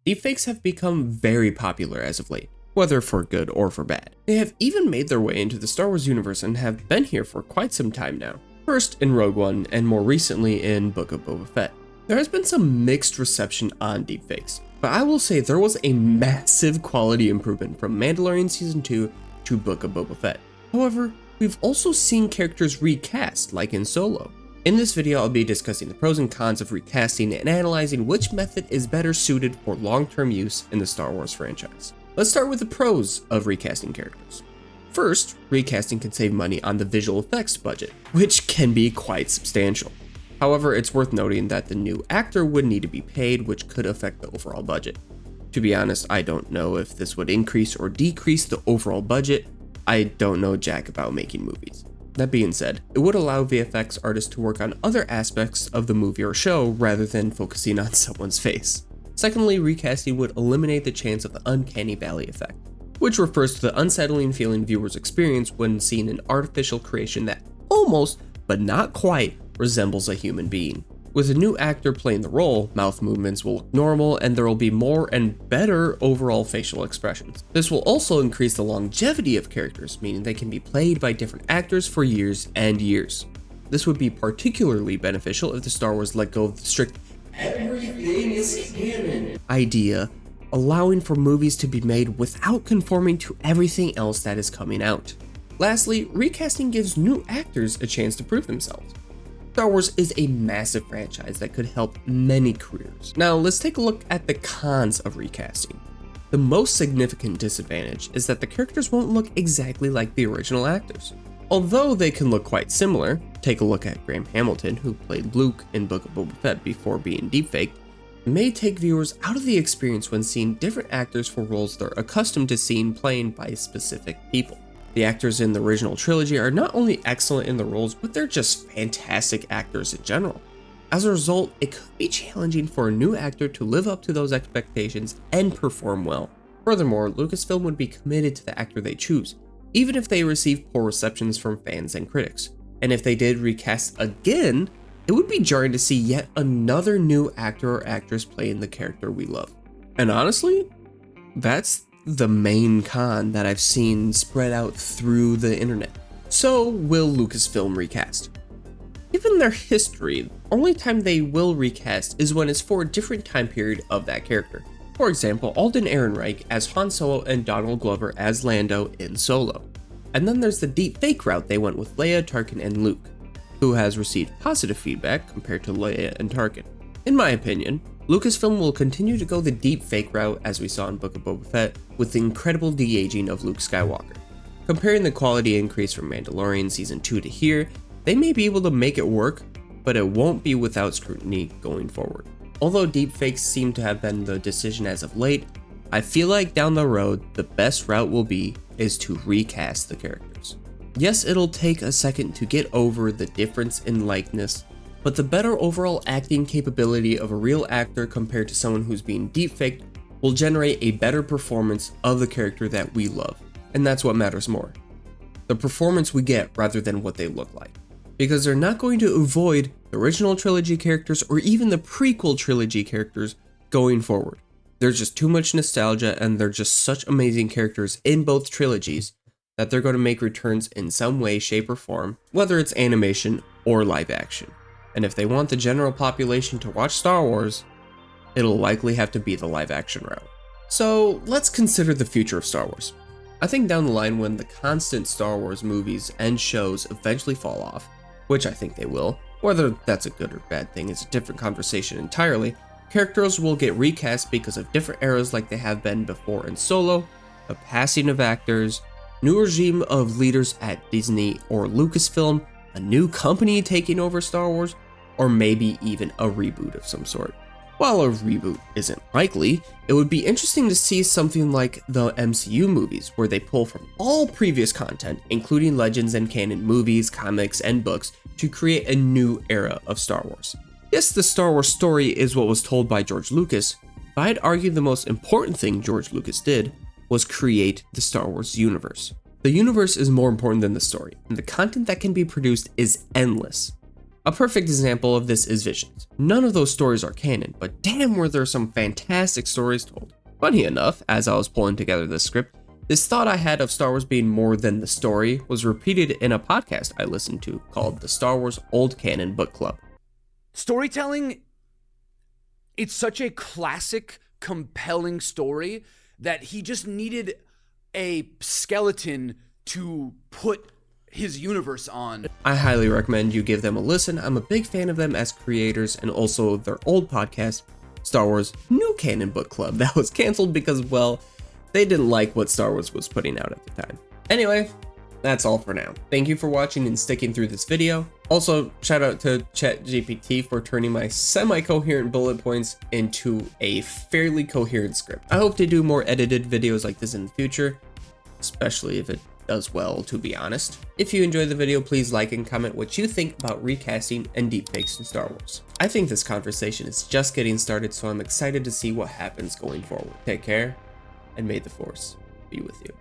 Deepfakes have become very popular as of late, whether for good or for bad. They have even made their way into the Star Wars universe and have been here for quite some time now. First in Rogue One and more recently in Book of Boba Fett. There has been some mixed reception on deepfakes, but I will say there was a massive quality improvement from Mandalorian Season 2 to Book of Boba Fett. However, we've also seen characters recast, like in Solo. In this video, I'll be discussing the pros and cons of recasting and analyzing which method is better suited for long-term use in the Star Wars franchise. Let's start with the pros of recasting characters. First, recasting can save money on the visual effects budget, which can be quite substantial. However, it's worth noting that the new actor would need to be paid, which could affect the overall budget. To be honest, I don't know if this would increase or decrease the overall budget. I don't know jack about making movies. That being said, it would allow VFX artists to work on other aspects of the movie or show rather than focusing on someone's face. Secondly, recasting would eliminate the chance of the uncanny valley effect, which refers to the unsettling feeling viewers experience when seeing an artificial creation that almost, but not quite, resembles a human being. With a new actor playing the role, mouth movements will look normal and there will be more and better overall facial expressions. This will also increase the longevity of characters, meaning they can be played by different actors for years and years. This would be particularly beneficial if the Star Wars let go of the strict "everything is canon" idea, allowing for movies to be made without conforming to everything else that is coming out. Lastly, recasting gives new actors a chance to prove themselves. Star Wars is a massive franchise that could help many careers. Now let's take a look at the cons of recasting. The most significant disadvantage is that the characters won't look exactly like the original actors. Although they can look quite similar, take a look at Graham Hamilton, who played Luke in Book of Boba Fett before being deepfaked, may take viewers out of the experience when seeing different actors for roles they're accustomed to seeing playing by specific people. The actors in the original trilogy are not only excellent in the roles, but they're just fantastic actors in general. As a result, it could be challenging for a new actor to live up to those expectations and perform well. Furthermore, Lucasfilm would be committed to the actor they choose, even if they receive poor receptions from fans and critics. And if they did recast again, it would be jarring to see yet another new actor or actress playing the character we love. And honestly, that's the main con that I've seen spread out through the internet. So will Lucasfilm recast? Given their history, the only time they will recast is when it's for a different time period of that character. For example, Alden Ehrenreich as Han Solo and Donald Glover as Lando in Solo. And then there's the deepfake route they went with Leia, Tarkin, and Luke, who has received positive feedback compared to Leia and Tarkin. In my opinion, Lucasfilm will continue to go the deepfake route as we saw in Book of Boba Fett with the incredible de-aging of Luke Skywalker. Comparing the quality increase from Mandalorian Season 2 to here, they may be able to make it work, but it won't be without scrutiny going forward. Although deepfakes seem to have been the decision as of late, I feel like down the road, the best route will be is to recast the characters. Yes, it'll take a second to get over the difference in likeness, but the better overall acting capability of a real actor compared to someone who's being deepfaked will generate a better performance of the character that we love. And that's what matters more. The performance we get rather than what they look like. Because they're not going to avoid the original trilogy characters or even the prequel trilogy characters going forward. There's just too much nostalgia and they're just such amazing characters in both trilogies that they're going to make returns in some way, shape, or form, whether it's animation or live action. And if they want the general population to watch Star Wars, it'll likely have to be the live action route. So let's consider the future of Star Wars. I think down the line when the constant Star Wars movies and shows eventually fall off, which I think they will, whether that's a good or bad thing is a different conversation entirely, characters will get recast because of different eras like they have been before in Solo, a passing of actors, new regime of leaders at Disney or Lucasfilm, a new company taking over Star Wars, or maybe even a reboot of some sort. While a reboot isn't likely, it would be interesting to see something like the MCU movies, where they pull from all previous content, including Legends and canon movies, comics, and books, to create a new era of Star Wars. Yes, the Star Wars story is what was told by George Lucas, but I'd argue the most important thing George Lucas did was create the Star Wars universe. The universe is more important than the story, and the content that can be produced is endless. A perfect example of this is Visions. None of those stories are canon, but damn were there some fantastic stories told. Funny enough, as I was pulling together this script, this thought I had of Star Wars being more than the story was repeated in a podcast I listened to called the Star Wars Old Canon Book Club. Storytelling, it's such a classic, compelling story that he just needed a skeleton to put his universe on. I highly recommend you give them a listen. I'm a big fan of them as creators and also their old podcast, Star Wars New Canon Book Club, that was canceled because, well, they didn't like what Star Wars was putting out at the time. Anyway, that's all for now. Thank you for watching and sticking through this video. Also, shout out to ChatGPT for turning my semi-coherent bullet points into a fairly coherent script. I hope to do more edited videos like this in the future, especially if it does well, to be honest. If you enjoyed the video, please like and comment what you think about recasting and deepfakes in Star Wars. I think this conversation is just getting started, so I'm excited to see what happens going forward. Take care, and may the Force be with you.